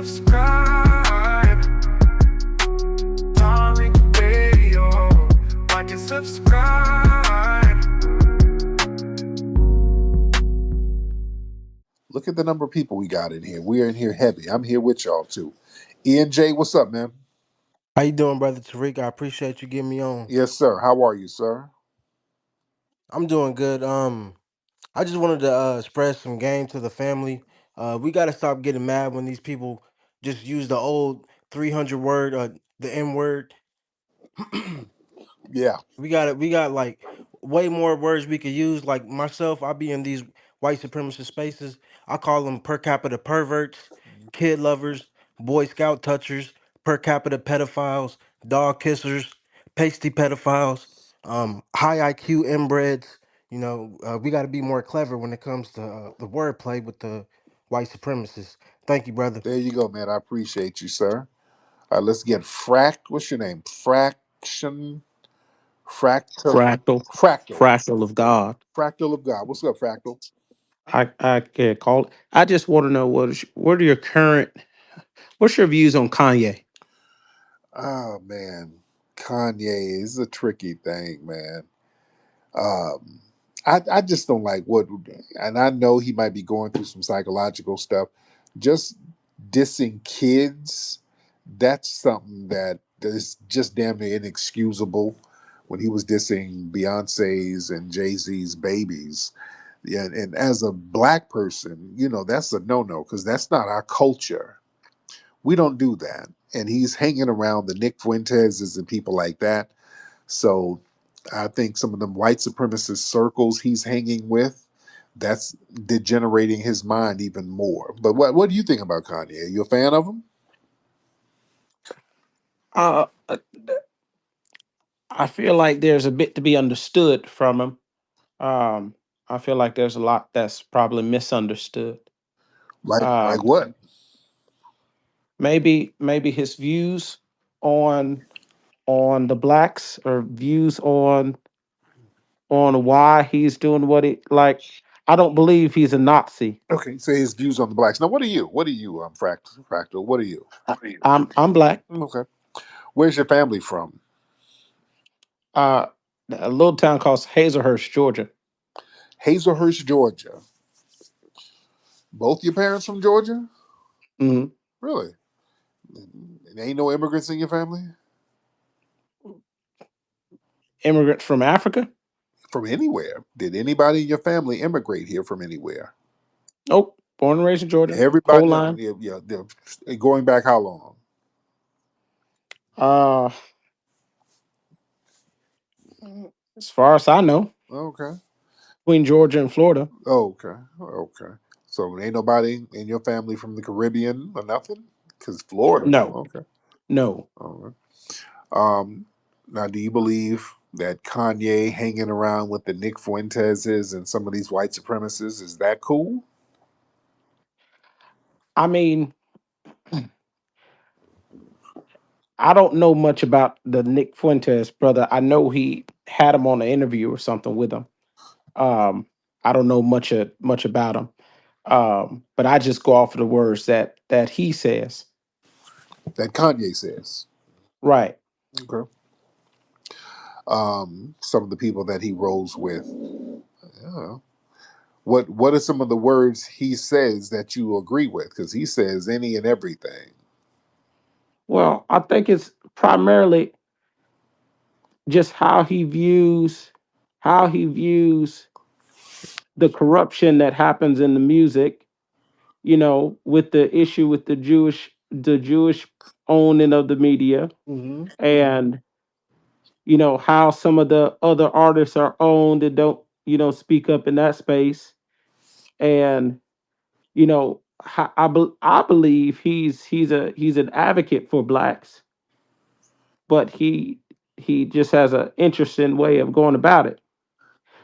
subscribe. Tariq Radio. Like and subscribe. Look at the number of people we got in here. We are in here heavy. I'm here with y'all too. Ian J, what's up, man? How you doing, brother Tariq? I appreciate you getting me on. Yes, sir. How are you, sir? I'm doing good. I just wanted to spread some game to the family. We got to stop getting mad when these people just use the old 300 word, the N word. Yeah. We got like way more words we could use. Like myself, I be in these white supremacist spaces. I call them per capita perverts, kid lovers, boy scout touchers, per capita pedophiles, dog kissers, pasty pedophiles, high IQ inbreds. We got to be more clever when it comes to the wordplay with the white supremacists. Thank you, brother. There you go, man. I appreciate you, sir. Let's get What's your name? Fractal. Fractal, Fractal. fractal of God. Fractal of God. What's up, Fractal? I can't call it. I just want to know what are your current, what's your views on Kanye? Oh man, Kanye is a tricky thing, man. Um, I just don't like and I know he might be going through some psychological stuff. Just dissing kids, that's something that is just damn near inexcusable. When he was dissing Beyonce's and Jay Z's babies, yeah, and as a black person, that's a no no because that's not our culture. We don't do that. And he's hanging around the Nick Fuentes's and people like that. So I think some of them white supremacist circles he's hanging with, that's degenerating his mind even more. But what do you think about Kanye? Are you a fan of him? Uh, uh, I feel like there's a bit to be understood from him. Um, I feel like there's a lot that's probably misunderstood. Like Um, what? maybe his views on the blacks or views on why he's doing what he like. I don't believe he's a Nazi. Okay, say his views on the blacks. Now, what are you? What are you, Fractal? What are you? I'm black. Okay. Where's your family from? Uh, a little town called Hazelhurst, Georgia. Hazelhurst, Georgia. Both your parents from Georgia? Hmm. Really? There ain't no immigrants in your family? Immigrant from Africa. From anywhere? Did anybody in your family immigrate here from anywhere? Nope. Born and raised in Georgia. Whole Everybody, line. yeah, going back how long? Uh, as far as I know, Okay. between Georgia and Florida. Okay. Okay. So ain't nobody in your family from the Caribbean or nothing? Because Florida. No, Okay. no. Okay. Um, Now, do you believe that Kanye hanging around with the Nick Fuenteses and some of these white supremacists is that cool? I mean, I don't know much about the Nick Fuentes brother. I know he had him on an interview or something with him. Um, I don't know much about him. But I just go off of the words that he says. That Kanye says. Right. Okay. Some of the people that he rolls with. Yeah. What are some of the words he says that you agree with? Because he says any and everything. Well, I think it's primarily just how he views the corruption that happens in the music, with the issue with the Jewish owning of the media, Hmm. and how some of the other artists are owned and don't speak up in that space. And I believe he's an advocate for blacks, but he just has an interesting way of going about it.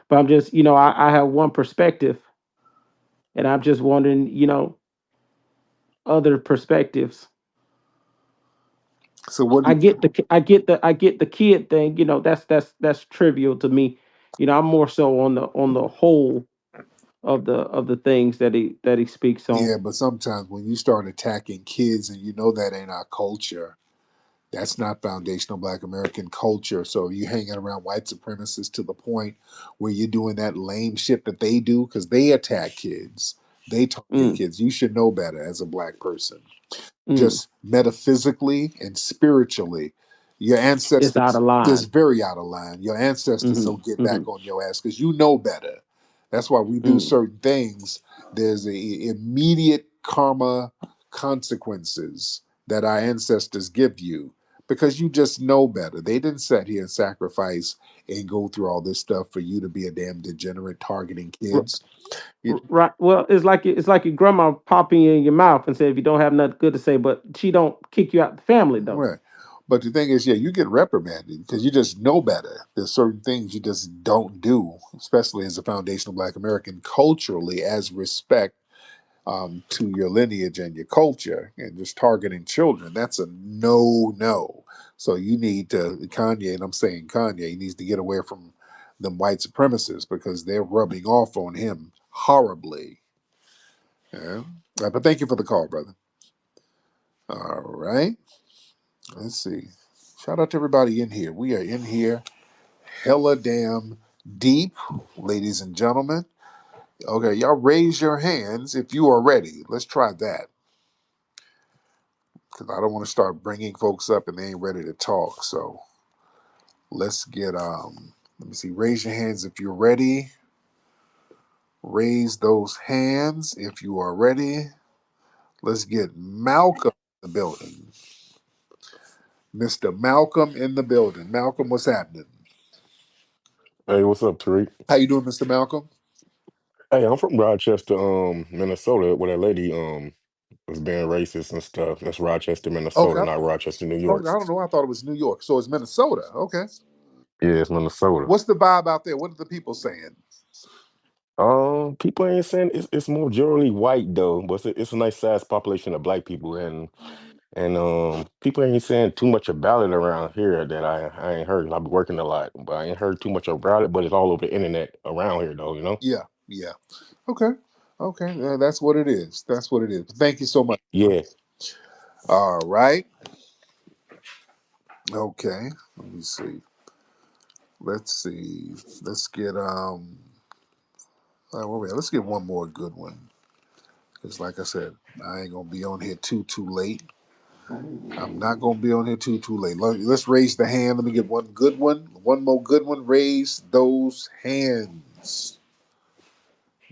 But I'm just, I have one perspective, and I'm just wondering, other perspectives. So what? I get the kid thing. That's trivial to me. I'm more so on the whole of the things that he speaks on. Yeah, but sometimes when you start attacking kids and you know that ain't our culture, that's not foundational Black American culture. So you hanging around white supremacists to the point where you're doing that lame shit that they do because they attack kids, they target Mm, kids. You should know better as a Black person. mm. Just metaphysically and spiritually, your It's out ancestors of is line. very out of line. Your ancestors Hmm. will get Hmm. back on your ass because you know better. That's why we do Mm. certain things. There's a immediate karma consequences that our ancestors give you because you just know better. They didn't sit here and sacrifice and go through all this stuff for you to be a damn degenerate targeting kids. You, Right. Well, it's like your grandma popping you in your mouth and say if you don't have nothing good to say, but she don't kick you out the family though. right. But the thing is, yeah, you get reprimanded because you just know better. There's certain things you just don't do, especially as a foundational Black American, culturally, as respect to your lineage and your culture, and just targeting children. That's a no. So you need to, Kanye, and I'm saying Kanye needs to get away from them white supremacists because they're rubbing off on him horribly. Yeah. But thank you for the call, brother. All right. Let's see. Shout out to everybody in here. We are in here hella damn deep, ladies and gentlemen. Okay, y'all raise your hands if you are ready. Let's try that because I don't want to start bringing folks up and they ain't ready to talk. So let's get let me see. Raise your hands if you're ready. Raise those hands if you are ready. Let's get Malcolm in the building. Mr. Malcolm in the building. Malcolm, what's happening? Hey, what's up, Tariq? How you doing, Mr. Malcolm? Hey, I'm from Rochester, Minnesota, where that lady was being racist and stuff. That's Rochester, Okay. Minnesota, not Rochester, New Okay, York. I don't know. I thought it was New York. So it's Minnesota. Okay. Yeah, it's Minnesota. What's the vibe out there? What are the people saying? People ain't saying it's more generally white though, but it's a nice sized population of black people, and people ain't saying too much about it around here that I ain't heard. I've been working a lot, but I ain't heard too much about it. But it's all over the internet around here though, you know. Yeah, yeah. Okay. Okay. That's what it is. That's what it is. Thank you so much. Yeah. All right. Okay. Let me see. Let's see. Let's get where we at? Let's get one more good one. Because like I said, I ain't gonna be on here too late. I'm not gonna be on here too late. Let's raise the hand. Let me get one good one. One more good one. Raise those hands.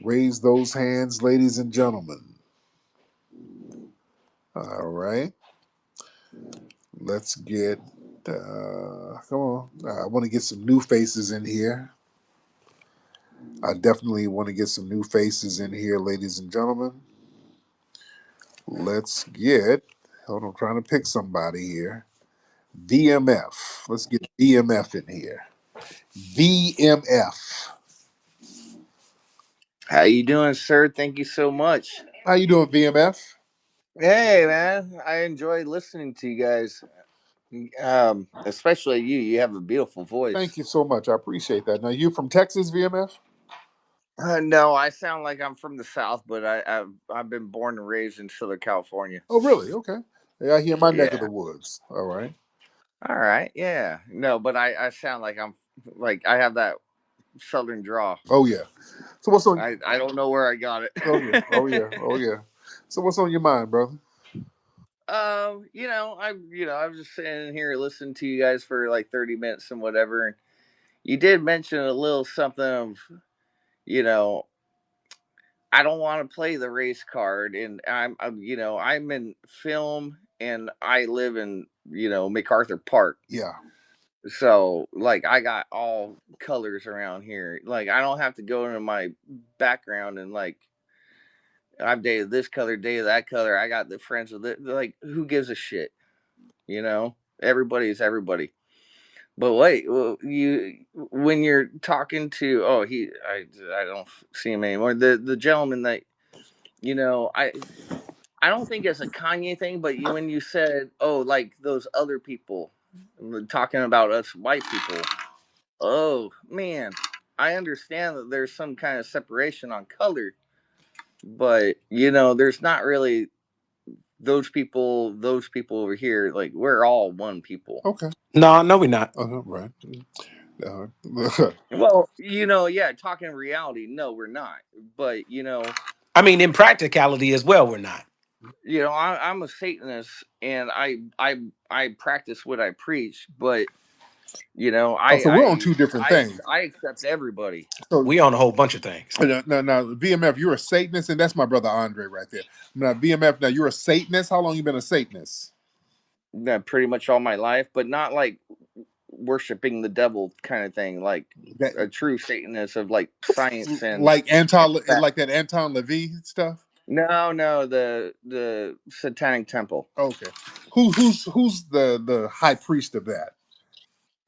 Raise those hands, ladies and gentlemen. All right. Let's get. Come on. I want to get some new faces in here. I definitely want to get some new faces in here, ladies and gentlemen. Let's get. Hold on, I'm trying to pick somebody here. VMF. Let's get VMF in here. VMF. How you doing, sir? Thank you so much. How you doing, VMF? Hey, man, I enjoy listening to you guys. Especially you. You have a beautiful Thank voice. you so much. I appreciate that. Now you from Texas, VMF? No, I sound like I'm from the South, but I've been born and raised in Southern California. Oh, really? Okay. Yeah, I hear my neck of the Yeah. woods. All right. All right. Yeah. No, but I sound like I'm like I have that Southern draw. Oh yeah. So what's on? I don't know where I got Oh yeah. Oh it. yeah. Oh yeah. So what's on your mind, brother? I was just sitting here listening to you guys for like 30 minutes and whatever, and you did mention a little something of, you know, I don't want to play the race card, and I'm in film, and I live in MacArthur Park, Yeah. so like I got all colors around here. Like I don't have to go into my background and like I've dated this color, dated that color. I got the friends with it. Like who gives a shit? Everybody is everybody. But wait, well, you when you're talking to I don't see him anymore. The gentleman that you know I don't think it's a Kanye thing, but when you said like those other people talking about us white people, oh man. I understand that there's some kind of separation on color, but there's not really those people over here. Like, we're all one people. Okay. No, no, we're not. Right. Uh, Well, yeah, talking reality, no, we're not. But I mean, in practicality as well, we're not. I'm a Satanist, and I practice what I preach. But oh, so we're on two different things. I accept everybody. So We own a whole bunch of things. now, VMF, you're a Satanist, and that's my brother Andre right there. Now, VMF, now you're a Satanist. How long you been a Satanist? Pretty much all my life, but not like worshiping the devil kind of thing, like That a true Satanist of like science like Anton, fact. like that Anton LaVey stuff. No, the Satanic Temple. Okay, who's the high priest of that?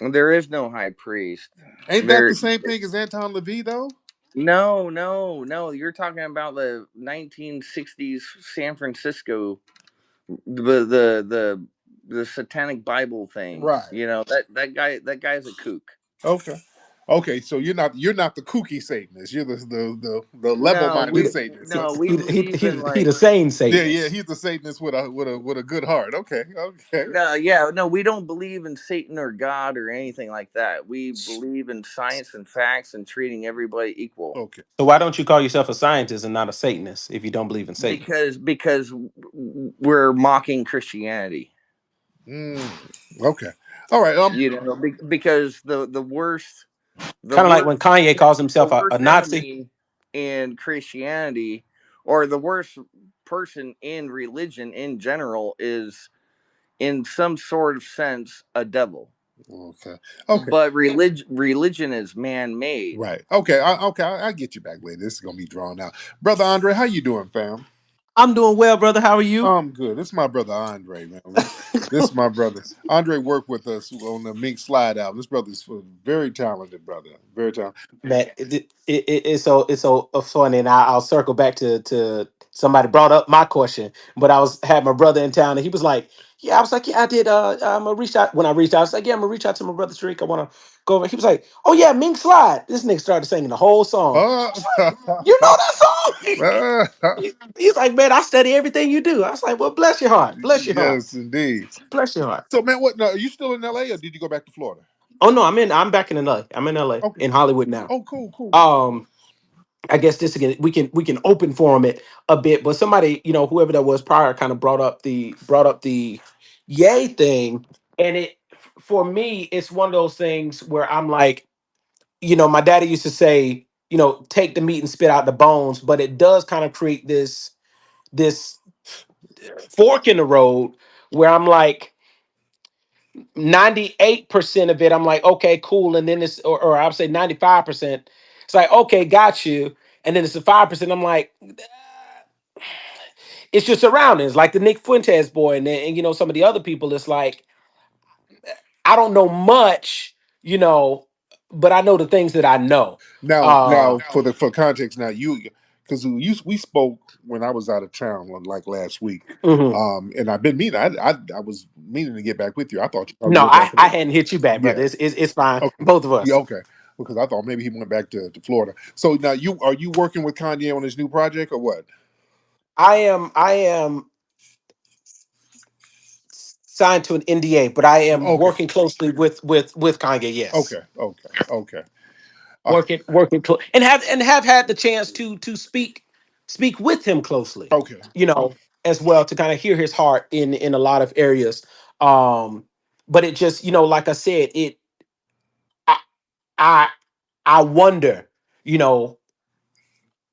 There is no high priest. Ain't that There, the same thing as Anton LaVey though? no. You're talking about the 1960s San Francisco, the Satanic Bible thing. Right. That guy's a kook. Okay. Okay. So you're not the kooky Satanist. You're the level No, minded we Satanist. no, we believe in He like the same Yeah, yeah. Satanist. He's the Satanist with a good heart. Okay. Okay. no, yeah, no, we don't believe in Satan or God or anything like that. We believe in science and facts and treating everybody equal. Okay. So why don't you call yourself a scientist and not a Satanist if you don't believe in Satan? Because we're mocking Christianity. Mm, okay. All right. Because the Kind of like worst when Kanye calls the himself a worst Nazi. enemy in Christianity, or the worst person in religion in general, is in some sort of sense a devil. Okay. Okay. But religion is man-made. Right. Okay. I get you back later. This is gonna be drawn out. Brother Andre, how you doing, fam? I'm doing well, brother. How are you? I'm good. This is my brother Andre, man. This is my brother. Andre worked with us on the Mink Slide album. This brother's a very talented brother. Very talented. Man, it's so funny, and I'll circle back to somebody brought up my question, but had my brother in town, and he was like, "Yeah," I was like, "Yeah, I did." I'm gonna reach out. When I reached out, I was like, "Yeah, I'm gonna reach out to my brother Tariq. I want to go over." He was like, "Oh yeah, Mink Slide." This nigga started singing the whole song. Uh, I was like, "You know that song?" uh, He's like, "Man, I study everything you do." I was like, "Well, bless your heart, bless your heart, yes, indeed. bless your heart." So, man, what? No, are you still in LA or did you go back to Florida? Oh no, I'm back in LA. I'm in LA Okay. in Hollywood now. Oh, cool, cool. Um. I guess this again we can open forum it a bit, but somebody, whoever that was prior kind of brought up the yay thing. And for me, it's one of those things where I'm like, my daddy used to say, take the meat and spit out the bones, but it does kind of create this fork in the road where I'm like 98% of it, I'm like, okay, cool. And then or I would say 95%, it's like, okay, got you. And then it's the 5%. I'm like, it's your surroundings, like the Nick Fuentes boy, and some of the other people. It's like I don't know much, but I know the things that I know. Now, Um, for context, now because we spoke when I was out of town like last week, mhm. and I've been meaning I was meaning to get back with you. I thought you probably No, went back to I hadn't hit you back, yeah. brother. It's fine, Okay. both of Yeah. us. Okay. Because I thought maybe he went back to Florida. So now are you working with Kanye on his new project or what? I am signed to an NDA, but I am Okay. working closely with Kanye. Yes. Okay. Okay. Okay. Uh, And have had the chance to speak with him closely, okay. as well, to kind of hear his heart in a lot of areas. um but it just, like I said, i i I wonder, you know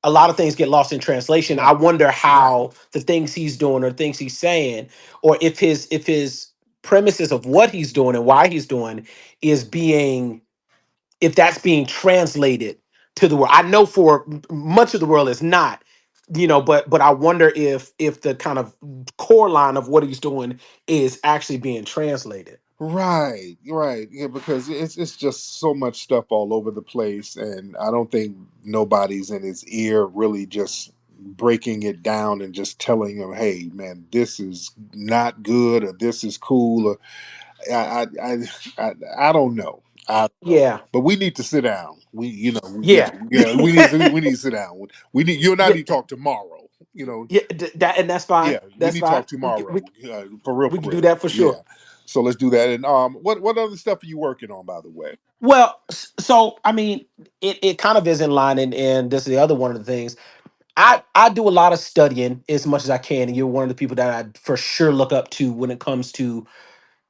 a lot of things get lost in translation. I Right. wonder how the things he's doing or things he's saying, or if his premises of what he's doing and why he's doing is being, if that's being translated to the world. I know for much of the world it's not, but I wonder if the kind of core line of what he's doing is actually being translated. Right, right. Yeah, because it's just so much stuff all over the place, and I don't think nobody's in his ear really just breaking it down and just telling him, "Hey, man, this is not good," or "This is cool," or I don't know. I don't know, Yeah, but we need to sit down. Yeah, yeah, yeah. We need to sit down. We need you and I yeah, need to talk tomorrow. yeah. That and that's fine. Yeah, we That's need to fine. talk tomorrow. We For can do real. that for Yeah. sure. So let's do that. And what other stuff are you working on, by the way? Well, so I mean, it kind of is in line, and this is the other one of the things. I do a lot of studying as much as I can, and you're one of the people that I for sure look up to when it comes to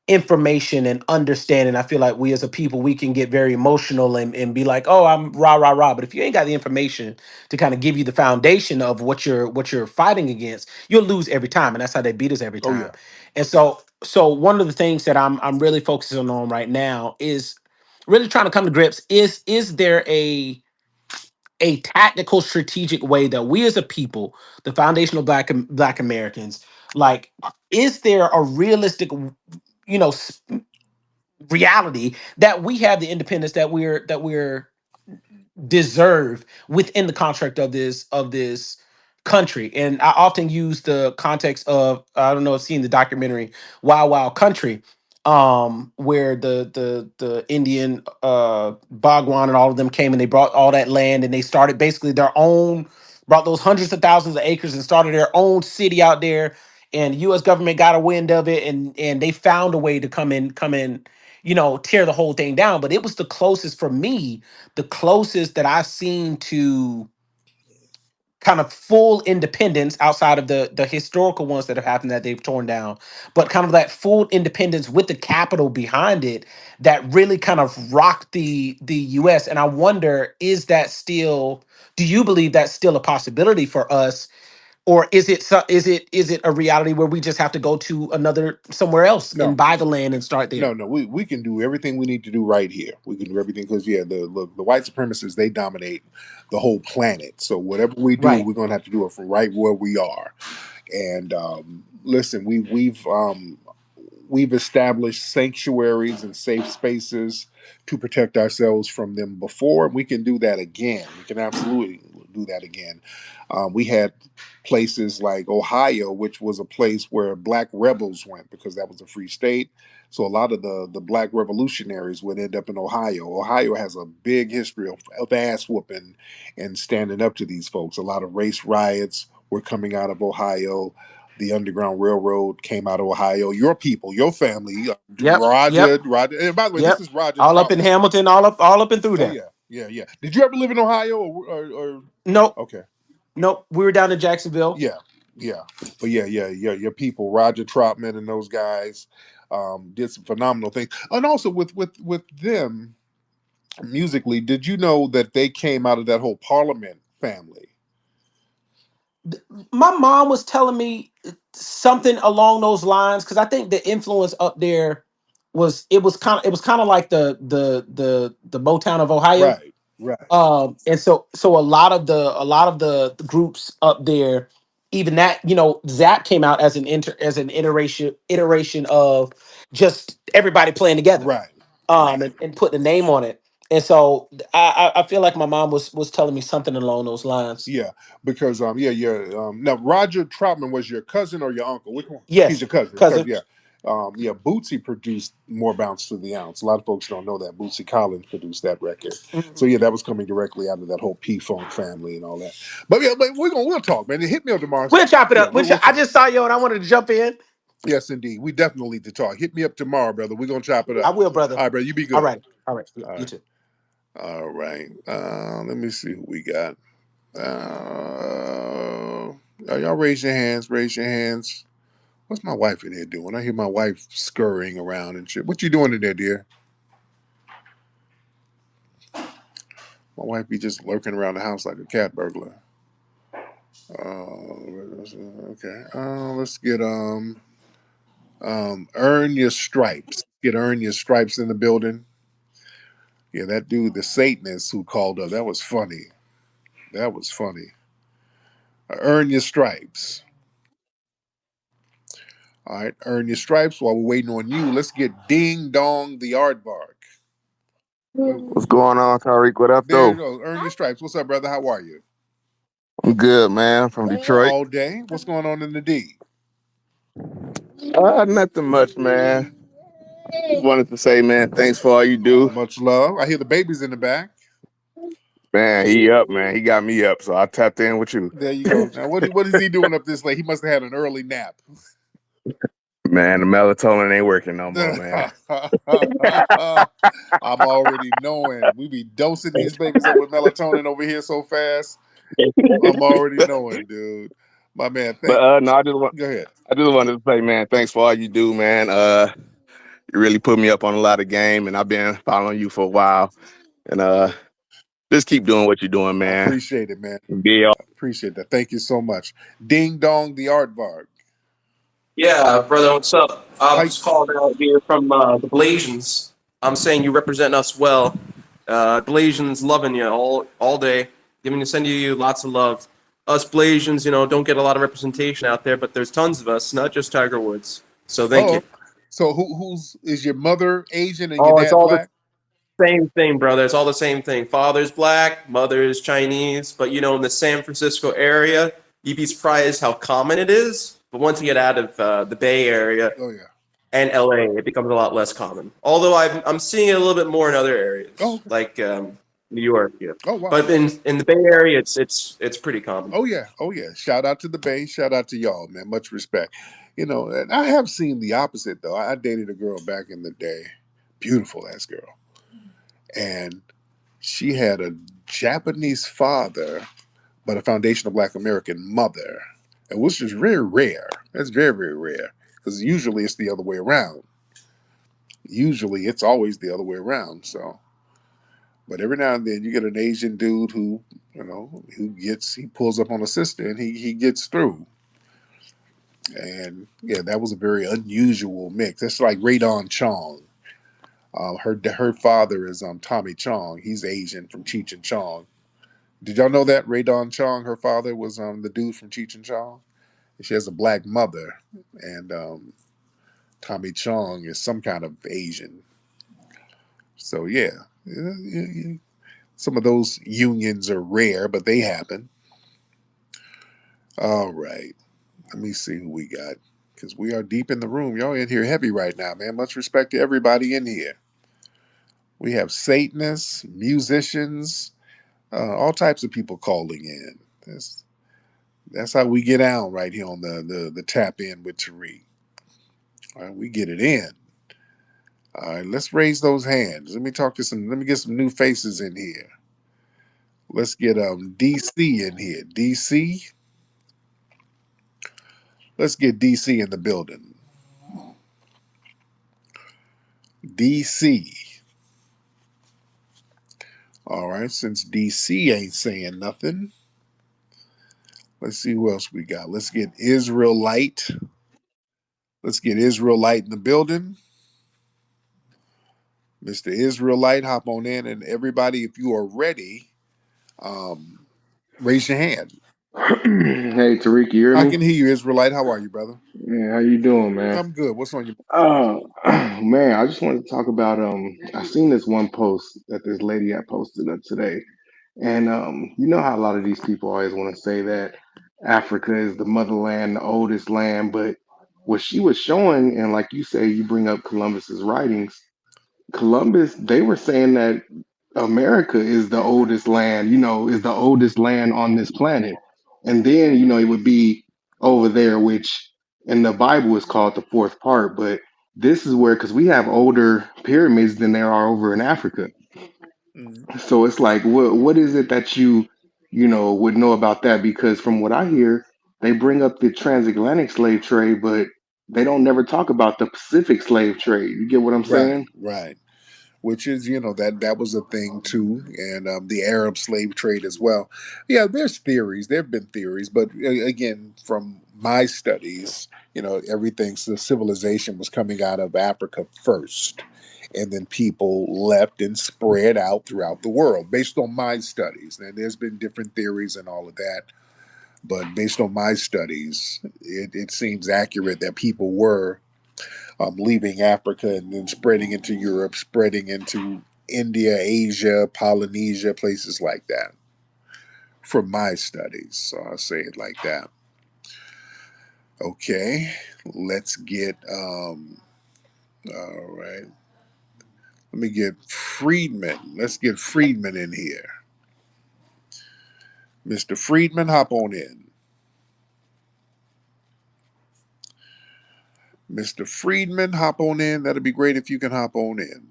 information and understanding. I feel like we as a people, we can get very emotional and be like, oh, I'm rah rah rah. But if you ain't got the information to kind of give you the foundation of what you're fighting against, you'll lose every time. And that's how they beat us every Oh time. yeah. And so one of the things that I'm really focusing on right now is really trying to come to grips. Is there a tactical strategic way that we as a people, the foundational black Americans, like, is there a realistic, you know, reality that we have the independence that we're deserve within the contract of this country. And I often use the context of, I don't know if you've seen the documentary Wild Wild Country, where the Indian Bhagwan and all of them came and they brought all that land and they started basically their own, brought those hundreds of thousands of acres and started their own city out there. And the US government got a wind of it, and they found a way to come in, tear the whole thing down. But it was the closest for me, the closest that I've seen to kind of full independence outside of the historical ones that have happened that they've torn down, but kind of that full independence with the capital behind it that really kind of rocked the US. And I wonder, is that still, do you believe that's still a possibility for us? Or is it a reality where we just have to go to another somewhere else and No. buy the land and start there? No, no, we can do everything we need to do right here. We can do everything because yeah, the white supremacists they dominate the whole planet. So whatever we do, Right. we're gonna have to do it from right where we are. And listen, we've established sanctuaries and safe spaces to protect ourselves from them before. We can do that again. We can absolutely do that again. We had places like Ohio, which was a place where black rebels went because that was a free state. So a lot of the black revolutionaries would end up in Ohio. Ohio has a big history of ass whooping and standing up to these folks. A lot of race riots were coming out of Ohio. The Underground Railroad came out of Ohio. Your people, your family, Yep. Yep. Roger. And by the way, this Yep. is Roger All up in Troutman. Hamilton, all up and through Oh there. yeah, yeah, yeah. Did you ever live in Ohio or Nope. okay? Nope. We were down in Jacksonville. Yeah, yeah, but yeah. Your people, Roger Troutman and those guys, did some phenomenal things. And also with them musically, did you know that they came out of that whole Parliament family? My mom was telling me something along those lines, because I think the influence up there it was kind of like the Motown of Ohio. Right, right, And so a lot of the groups up there, even that, Zap came out as an iteration of just everybody playing together, right. and putting a name on it. And so I feel like my mom was telling me something along those lines. Yeah, because yeah. Now Roger Troutman was your cousin or your uncle? Which one? He's Yes, your cousin. Because cousin. yeah, yeah. Bootsy produced More Bounce to the Ounce. A lot of folks don't know that Bootsy Collins produced that record. So Mhm. yeah, that was coming directly out of that whole P Funk family and all that. But yeah, but we'll talk, man. Hit me up tomorrow. We'll chop it Yeah, up. we'll I talk. just saw you and I wanted to jump in. Yes, indeed. We definitely need to talk. Hit me up tomorrow, brother. We're gonna chop it I up. will, brother. All right, brother. You be All good. right. All right. All You right. too. All right. Let me see who we got. Y'all raise your hands. Raise your hands. What's my wife in there doing? I hear my wife scurrying around and shit. What you doing in there, dear? My wife be just lurking around the house like a cat burglar. Okay. Let's get earn your stripes. Get earn your stripes in the building. Yeah, that dude, the Satanist who called up. That was funny. That was funny. Earn your stripes. All right, earn your stripes while we're waiting on you. Let's get Ding Dong the Aardvark. What's going on, Tariq? What up, There you though? go. Earn your stripes. What's up, brother? How are you? I'm good, man. From Detroit. All day. What's going on in the D? Nothing much, man. Wanted to say, man, thanks for all you do. Much love. I hear the babies in the back. Man, he up, man. He got me up, so I tapped in with you. There you go. Now, what is he doing up this late? He must have had an early nap. Man, the melatonin ain't working no more, man. I'm already knowing. We be dosing these babies up with melatonin over here so fast. I'm already knowing, dude. My man, But thank. no, Go ahead. I just wanted to say, man, thanks for all you do, man. You really put me up on a lot of game, and I've been following you for a while. And just keep doing what you're doing, I man. appreciate it, man. Be all. Appreciate that. Thank you so much. Ding dong, the aardvark. Yeah, brother, what's up? I'm Hi. just calling out here from the Blasians. I'm saying you represent us well. Blasians loving you all day, sending you lots of love. Us Blasians, don't get a lot of representation out there, but there's tons of us, not just Tiger Woods. So thank Oh, you. so who's is your mother Asian and your Oh, it's dad all the black? same thing, brother. It's all the same thing. Father's black, mother's Chinese, but in the San Francisco area, you'd be surprised how common it is. But once you get out of the Bay Area, Oh yeah. and LA, it becomes a lot less common. Although I'm seeing it a little bit more in other Oh, areas, okay. like New York. Yeah, Oh wow. but in the Bay Area, it's pretty common. Oh yeah. Oh yeah. Shout out to the Bay. Shout out to y'all, man. Much respect. And I have seen the opposite though. I dated a girl back in the day, beautiful ass girl, and she had a Japanese father, but a foundational Black American mother, and which is very rare. That's very very rare because usually it's the other way around. Usually it's always the other way around. So, but every now and then you get an Asian dude who pulls up on a sister and he gets through. And yeah, that was a very unusual mix. That's like Radon Chong. Her father is Tommy Chong. He's Asian from Cheech and Chong. Did y'all know that Radon Chong, her father was the dude from Cheech and Chong? She has a black mother, and Tommy Chong is some kind of Asian. So yeah, some of those unions are rare, but they happen. All right. Let me see who we got. Because we are deep in the room. Y'all in here heavy right now, man. Much respect to everybody in here. We have Satanists, musicians, all types of people calling in. That's how we get out right here on the tap in with Tariq. All right, we get it in. All right, let's raise those hands. Let me get some new faces in here. Let's get DC in here. DC. Let's get DC in the building. DC. All right, since DC ain't saying nothing, let's see who else we got. Let's get Israelite. Let's get Israelite in the building. Mr. Israelite, hop on in. And everybody, if you are ready, um, raise your hand. Hey Tariq, you hear I me? can hear you, Israelite. How are you, brother? Yeah, how you doing, man? I'm good. What's on your Uh, man, I just wanted to talk about I seen this one post that this lady had posted up today, and you know how a lot of these people always want to say that Africa is the motherland, the oldest land, but what she was showing, and like you say, you bring up Columbus's writings. Columbus, they were saying that America is the oldest land, is the oldest land on this planet. And then, it would be over there, which in the Bible is called the fourth part. But this is where, because we have older pyramids than there are over in Africa. Mhm. So it's like, what is it that would know about that? Because from what I hear, they bring up the transatlantic slave trade, but they don't never talk about the Pacific slave trade. You get what I'm Right, saying? right. Which is that was a thing too, and the Arab slave trade as well. Yeah, there's theories. There have been theories, but again, from my studies, everything so civilization was coming out of Africa first, and then people left and spread out throughout the world based on my studies. And there's been different theories and all of that, but based on my studies, it seems accurate that people were leaving Africa and then spreading into Europe, spreading into India, Asia, Polynesia, places like that. From my studies, so I'll say it like that. Okay, let's get All right. Let me get Friedman. Let's get Friedman in here. Mr. Friedman, hop on in. Mr. Friedman, hop on in. That'd be great if you can hop on in.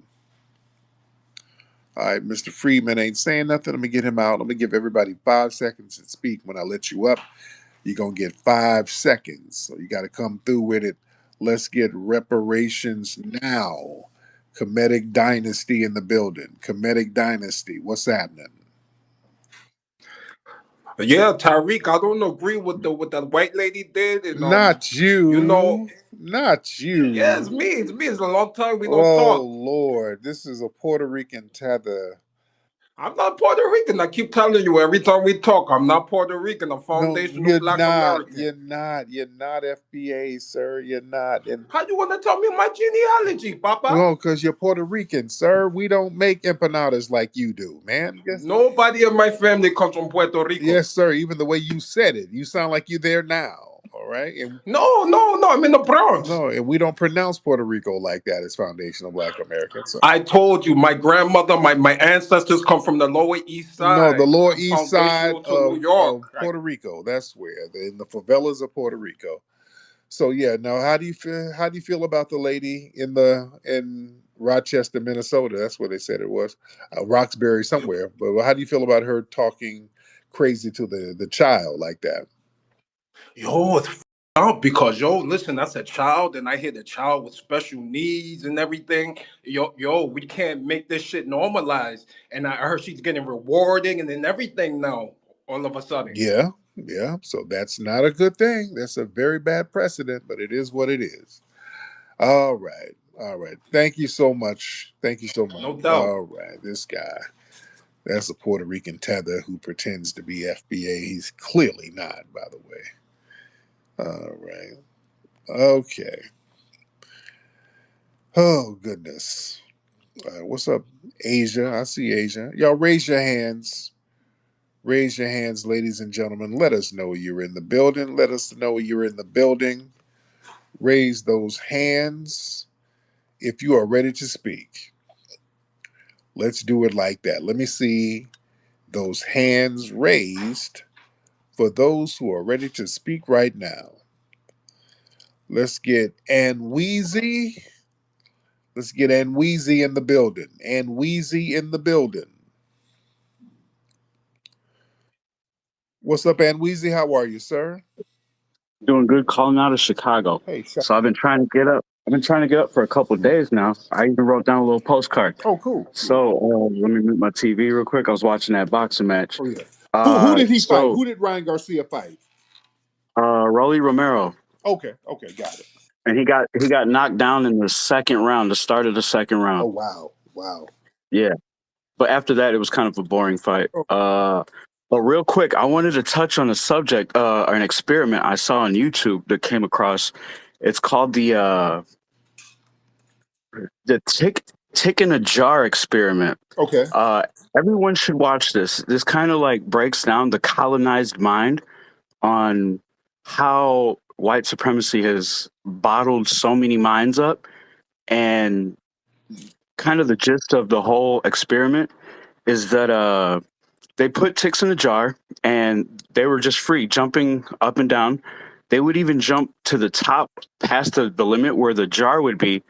All right, Mr. Friedman ain't saying nothing. Let me get him out. Let me give everybody 5 seconds to speak. When I let you up, you're going to get 5 seconds. So you got to come through with it. Let's get reparations now. Comedic Dynasty in the building. Comedic Dynasty, what's happening? Yeah, Tariq, I don't agree with the what that white lady did, and Not you know, you. Not yeah, you. it's me. It's me. It's a long time we don't Oh, talk. Lord. This is a Puerto Rican tether. I'm not Puerto Rican. I keep telling you every time we talk, I'm not Puerto Rican. I'm No, foundational you're Black not. American. You're not. You're not FBA, sir. You're not. And How you want to tell me my genealogy, Papa? no, because you're Puerto Rican, sir. We don't make empanadas like you do, man. Yes, Nobody in my family comes from Puerto Rico. yes, sir. Even the way you said it, you sound like you're there now. All right. And No, no, no. I'm in the Bronx. no, and we don't pronounce Puerto Rico like that as foundational Black Americans. So, I told you, my grandmother, my ancestors come from the Lower East no, the Side. Lower I'm East Side foundational to New York. of Puerto Rico. That's where in the favelas of Puerto Rico. So yeah, now how do you feel? How do you feel about the lady in Rochester, Minnesota? That's where they said it was, Roxbury somewhere. But how do you feel about her talking crazy to the child like that? Yo, it's out because yo, listen, that's a child, and I hear the child with special needs and everything. Yo, we can't make this shit normalized. And I heard she's getting rewarding and then everything now, all of a sudden. Yeah, yeah. So that's not a good thing. That's a very bad precedent, but it is what it is. All right, all right. Thank you so much. Thank you so much. No doubt. All right, this guy. That's a Puerto Rican tether who pretends to be FBA. He's clearly not, by the way. All right. Okay. Oh goodness. What's up, Asia? I see Asia. Y'all raise your hands. Raise your hands, ladies and gentlemen. Let us know you're in the building. Let us know you're in the building. Raise those hands if you are ready to speak. Let's do it like that. Let me see those hands raised for those who are ready to speak right now. Let's get Ann Wheezy. Let's get Ann Wheezy in the building. Ann Wheezy in the building. What's up, Ann Wheezy? How are you, sir? Doing good calling out of Chicago. Hey, So I've been trying to get up. I've been trying to get up for a couple of days now. I even wrote down a little postcard. oh, cool. So let me mute my TV real quick. I was watching that boxing match. Oh, yeah. Who did he fight? So Who did Ryan Garcia fight? Rolly Romero, Okay, okay, got it. and he got knocked down in the second round, the start of the second Oh, round. wow, wow. Yeah, but after that, it was kind of a boring fight. Oh, But real quick, I wanted to touch on a subject, or an experiment I saw on YouTube that came across. It's called the tick in a jar experiment. okay. Uh, Everyone should watch this. This kind of like breaks down the colonized mind on how white supremacy has bottled so many minds up, and kind of the gist of the whole experiment is that they put ticks in a jar and they were just free jumping up and down. They would even jump to the top past the limit where the jar would be,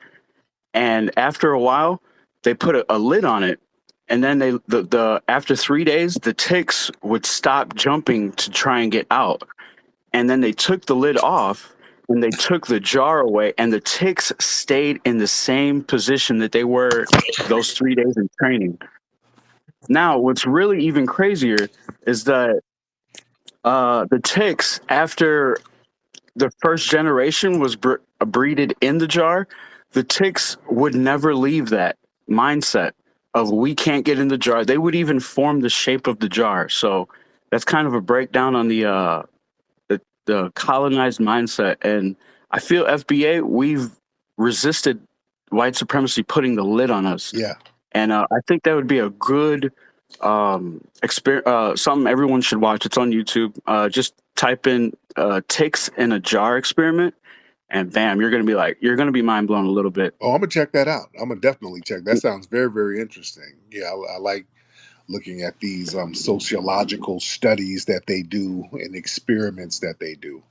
and after a while they put a lid on it, and then the after 3 days the ticks would stop jumping to try and get out, and then they took the lid off and they took the jar away, and the ticks stayed in the same position that they were those 3 days in training. Now what's really even crazier is that the ticks, after the first generation was breeded in the jar, the ticks would never leave that mindset of we can't get in the jar. They would even form the shape of the jar. So that's kind of a breakdown on the colonized mindset. And I feel FBA, we've resisted white supremacy putting the lid on us. Yeah. And I think that would be a good something everyone should watch. It's on YouTube. Just type in ticks in a jar experiment, and bam, you're gonna be mind blown a little bit. Oh, I'm gonna check that out. I'm gonna definitely check. That sounds very, very interesting. Yeah, I like looking at these sociological studies that they do and experiments that they do.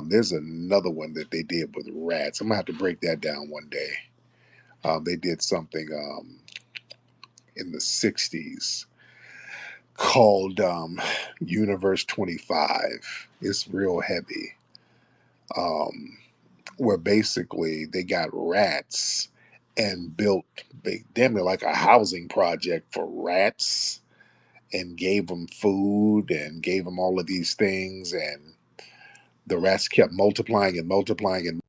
There's another one that they did with rats. I'm gonna have to break that down one day. They did something in the '60s called Universe 25. It's real heavy. Um, where basically they got rats and built damn near like a housing project for rats and gave them food and gave them all of these things, and the rats kept multiplying and multiplying and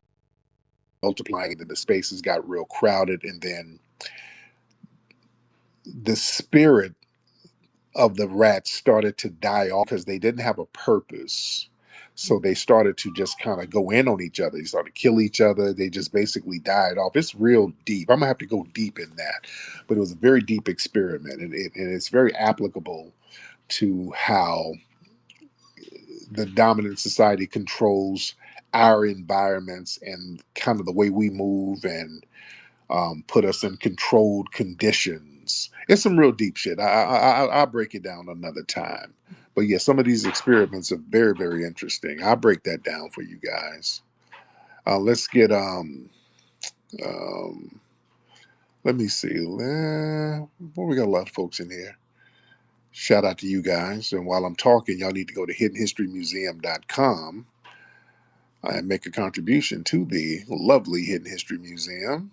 multiplying, and then the spaces got real crowded, and then the spirit of the rats started to die off because they didn't have a purpose. So they started to just kind of go in on each other. They started to kill each other. They just basically died off. It's real deep. I'm gonna have to go deep in that, but it was a very deep experiment, and it's very applicable to how the dominant society controls our environments and kind of the way we move and put us in controlled conditions. It's some real deep shit. I'll break it down another time. But yeah, some of these experiments are very, very interesting. I'll break that down for you guys. Let's get um let me see. Well, we got a lot of folks in here. Shout out to you guys. And while I'm talking, y'all need to go to hiddenhistorymuseum.com and make a contribution to the lovely Hidden History Museum.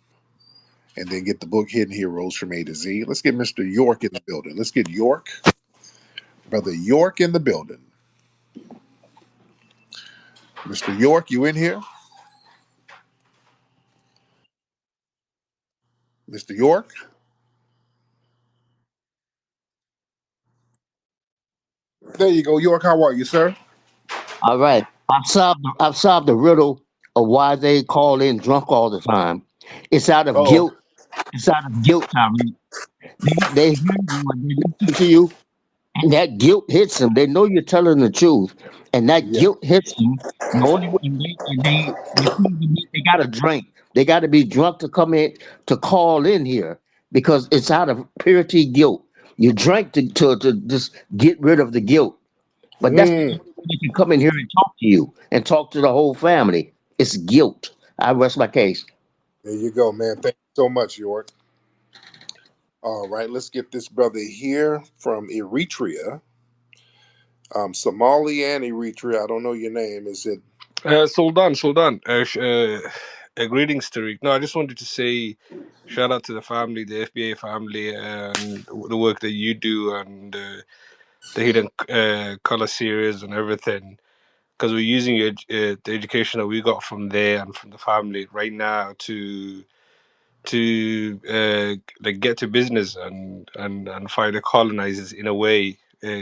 And then get the book Hidden Heroes from A to Z. Let's get Mr. York in the building. Let's get York, Brother York in the building. Mr. York, you in here? Mr. York? There you go. York, how are you, sir? All right. I've solved the riddle of why they call in drunk all the time. It's out of Oh, guilt. It's out of guilt, Tariq. They hear you and they listen to you, and that guilt hits them. They know you're telling the truth, and that yeah. guilt hits them. The only way, and they feel the need, they got to drink. They got to be drunk to come in to call in here because it's out of purity guilt. You drink to just get rid of the guilt. But that's the Mm, only way they can come in here and talk to you and talk to the whole family. It's guilt. I rest my case. there you go, man. Thank you so much, York. All right, let's get this brother here from Eritrea. Somali and Eritrea. I don't know your name. Is it? Sultan. Greetings, Tariq. No, I just wanted to say shout out to the family, the FBA family, and the work that you do, and the Hidden Color series and everything. Because we're using the education that we got from there and from the family right now to like get to business and fight the colonizers in a way,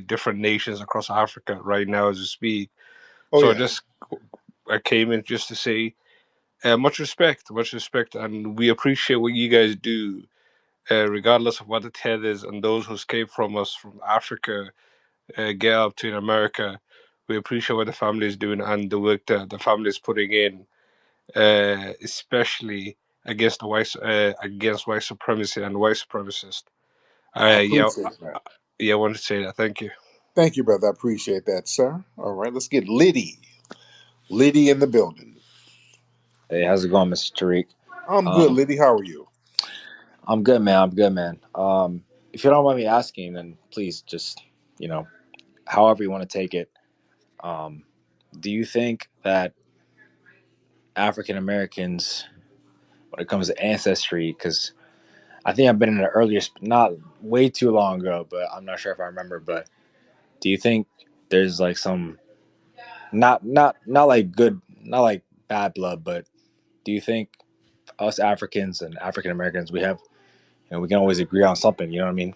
different nations across Africa right now as we speak. Oh, So yeah. I came in just to say much respect, and we appreciate what you guys do, regardless of what the tethers and those who escape from us from Africa get up to in America. We appreciate what the family is doing and the work that the family is putting in, especially against white supremacy and white supremacists. I Yeah, appreciate that. yeah, I wanted to say that. Thank you. Thank you, brother. I appreciate that, sir. All right, let's get Liddy. Liddy in the building. Hey, how's it going, Mr. Tariq? I'm good, Um, Liddy. How are you? I'm good, man. I'm good, man. If you don't mind me asking, then please just, you know, however you want to take it. Um, do you think that African Americans, when it comes to ancestry, because I think I've been in an earlier, not way too long ago, but I'm not sure if I remember. But do you think there's like some not like good, not like bad blood, but do you think us Africans and African Americans, we can always agree on something? You know what I mean?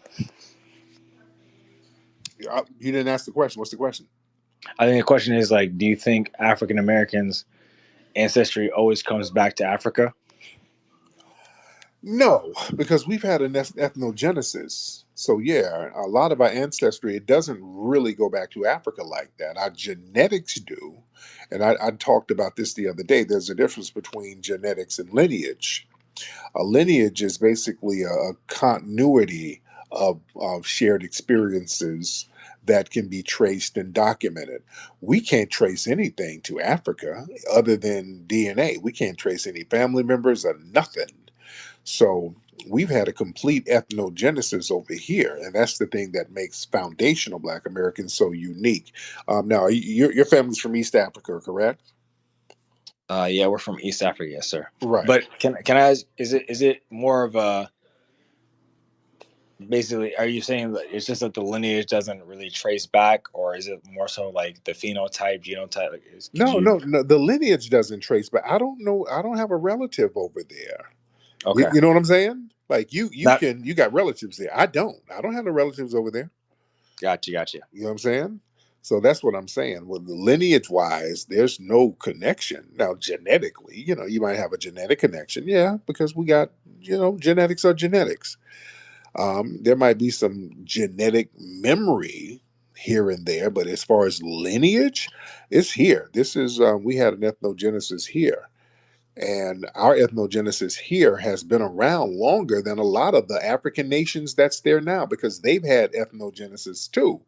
You didn't ask the question. What's the question? I think the question is like, do you think African Americans' ancestry always comes back to Africa? No, because we've had an ethnogenesis. So yeah, a lot of our ancestry, it doesn't really go back to Africa like that. Our genetics do, and I talked about this the other day. There's a difference between genetics and lineage. A lineage is basically a continuity of shared experiences that can be traced and documented. We can't trace anything to Africa other than DNA. We can't trace any family members or nothing. So we've had a complete ethnogenesis over here, and that's the thing that makes foundational Black Americans so unique. Now, your family's from East Africa, correct? Yeah, we're from East Africa, yes, sir. Right. But can I ask? Is it more of a basically? Are you saying that it's just that the lineage doesn't really trace back, or is it more so like the phenotype, genotype? Like, could No, you? no, no. The lineage doesn't trace, but I don't know. I don't have a relative over there. Okay, You know what I'm saying? Like not you got relatives there. I don't. I don't have no relatives over there. gotcha. You know what I'm saying? So that's what I'm saying. Well, the lineage wise, there's no connection. Now, genetically, you might have a genetic connection. Yeah, because we got, genetics are genetics. There might be some genetic memory here and there, but as far as lineage, it's here. This is, we had an ethnogenesis here. And our ethnogenesis here has been around longer than a lot of the African nations that's there now because they've had ethnogenesis too.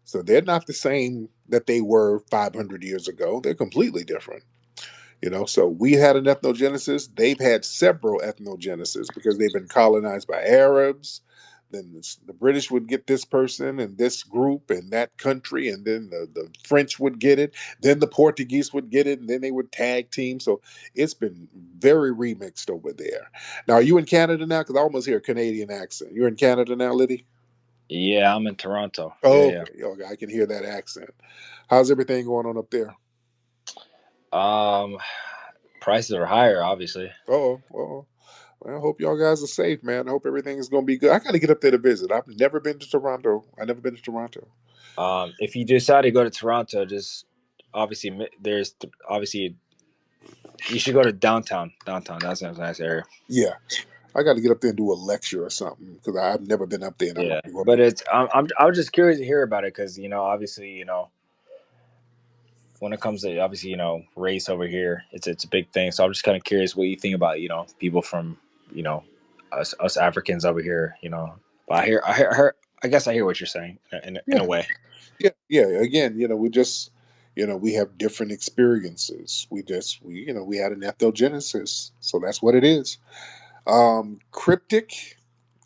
So they're not the same that they were 500 years ago. They're completely different. So we had an ethnogenesis. They've had several ethnogenesis because they've been colonized by Arabs. Then the British would get this person and this group and that country, and then the French would get it. Then the Portuguese would get it, and then they would tag team. So it's been very remixed over there. Now, are you in Canada now? Because I almost hear a Canadian accent. You're in Canada now, Liddy? Yeah, I'm in Toronto. Yeah, Oh, yeah. okay. Okay, I can hear that accent. How's everything going on up there? Um, Prices are higher, obviously. Oh, well, I hope y'all guys are safe, man. I hope everything is going to be good. I got to get up there to visit. I've never been to Toronto. I've never been to Toronto. If you decide to go to Toronto, just obviously obviously you should go to downtown. Downtown, that's a nice area. Yeah, I got to get up there and do a lecture or something because I've never been up there and I'd Yeah, like to go up but there. I was just curious to hear about it because obviously when it comes to obviously race over here, it's a big thing. So I'm just kind of curious what you think about people from you know us Africans over here. But I guess I hear what you're saying in a Yeah, way. yeah, yeah. Again, we just, we have different experiences. We had an ethnogenesis, so that's what it is. Cryptic.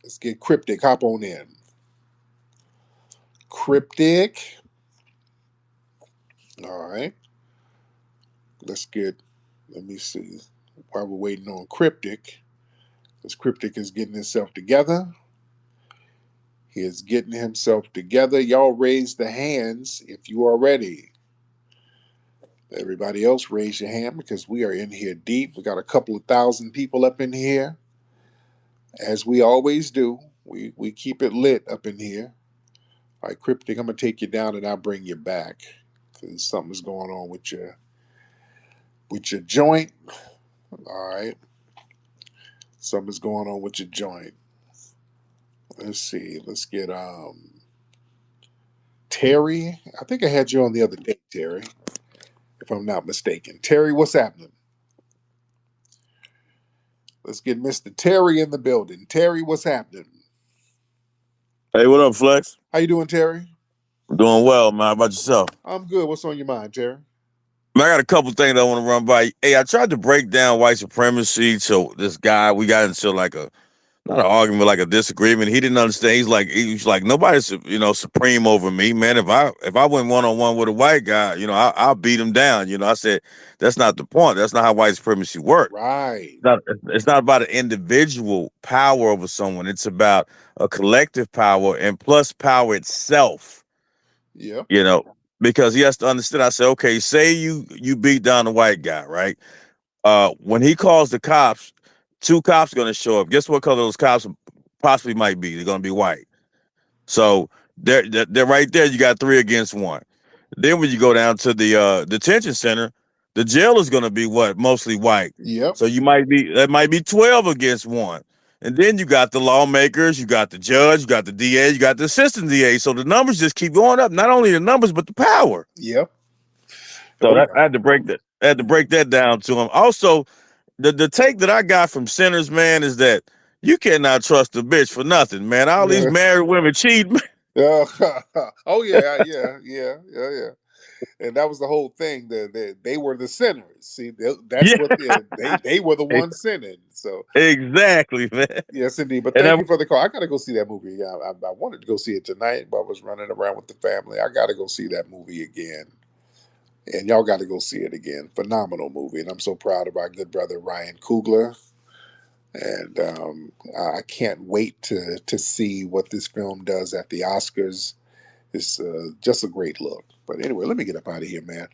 Let's get cryptic. Hop on in. Cryptic. All right. Let's get. Let me see. While we're waiting on Cryptic, because Cryptic is getting himself together. He is getting himself together. Y'all raise the hands if you are ready. Everybody else, raise your hand because we are in here deep. We got a couple of thousand people up in here, as we always do. We keep it lit up in here. All right, Cryptic, I'm gonna take you down and I'll bring you back because something's going on with your joint. All right, something's going on with your joint. Let's see. Let's get Terry. I think I had you on the other day, Terry, if I'm not mistaken. Terry, what's happening? Let's get Mr. Terry in the building. Terry, what's happening? Hey, what up, Flex? How you doing, Terry? Doing well, man. How about yourself? I'm good. What's on your mind, Terry? Man, I got a couple things I want to run by. Hey, I tried to break down white supremacy. So this guy, we got into like a not an argument, like a disagreement. He didn't understand. He was like nobody's supreme over me, man. If I went one on one with a white guy, I'll beat him down. I said that's not the point. That's not how white supremacy works. Right. It's not about an individual power over someone. It's about a collective power and plus power itself. Yep. you know, because he has to understand. I said, okay, say you beat down the white guy, right? When he calls the cops, two cops are gonna show up. Guess what color those cops possibly might be? They're gonna be white. So they're right there. You got three against one. Then when you go down to the detention center, the jail is going to be what? Mostly white. Yep. So that might be 12 against 1. And then you got the lawmakers, you got the judge, you got the DA, you got the assistant DA. So the numbers just keep going up. Not only the numbers, but the power. Yep. So Oh yeah. I had to break that. I had to break that down to him. Also, the take that I got from sinners, man, is that you cannot trust a bitch for nothing, man. All these Yeah. married women cheat. Oh yeah. And that was the whole thing. They were the sinners. See, that's Yeah, what they were the ones sinning. So exactly, man. yes, indeed. But And thank I, you for the call. I got to go see that movie. Yeah, I wanted to go see it tonight, but I was running around with the family. I got to go see that movie again, and y'all got to go see it again. Phenomenal movie, and I'm so proud of our good brother Ryan Coogler. And I can't wait to see what this film does at the Oscars. It's just a great look. But anyway, let me get up out of here, man.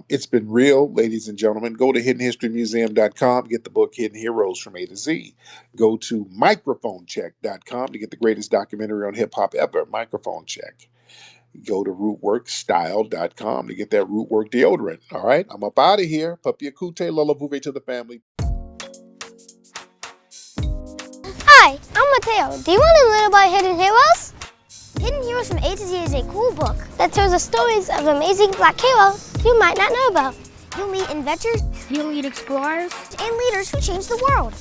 It's been real, ladies and gentlemen. Go to hiddenhistorymuseum.com, get the book Hidden Heroes from A to Z. Go to microphonecheck.com to get the greatest documentary on hip hop ever, Microphone Check. Go to rootworkstyle.com to get that Rootwork deodorant. All right, I'm up out of here. Papi Akute, Lola Vuve to the family. Hi, I'm Mateo. Do you want to learn about Hidden Heroes? Hidden Heroes from A to Z is a cool book that tells the stories of amazing black heroes you might not know about. You'll meet inventors, you'll meet explorers, and leaders who changed the world.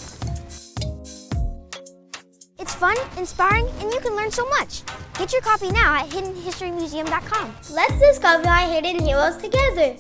It's fun, inspiring, and you can learn so much. Get your copy now at hiddenhistorymuseum.com. Let's discover our hidden heroes together.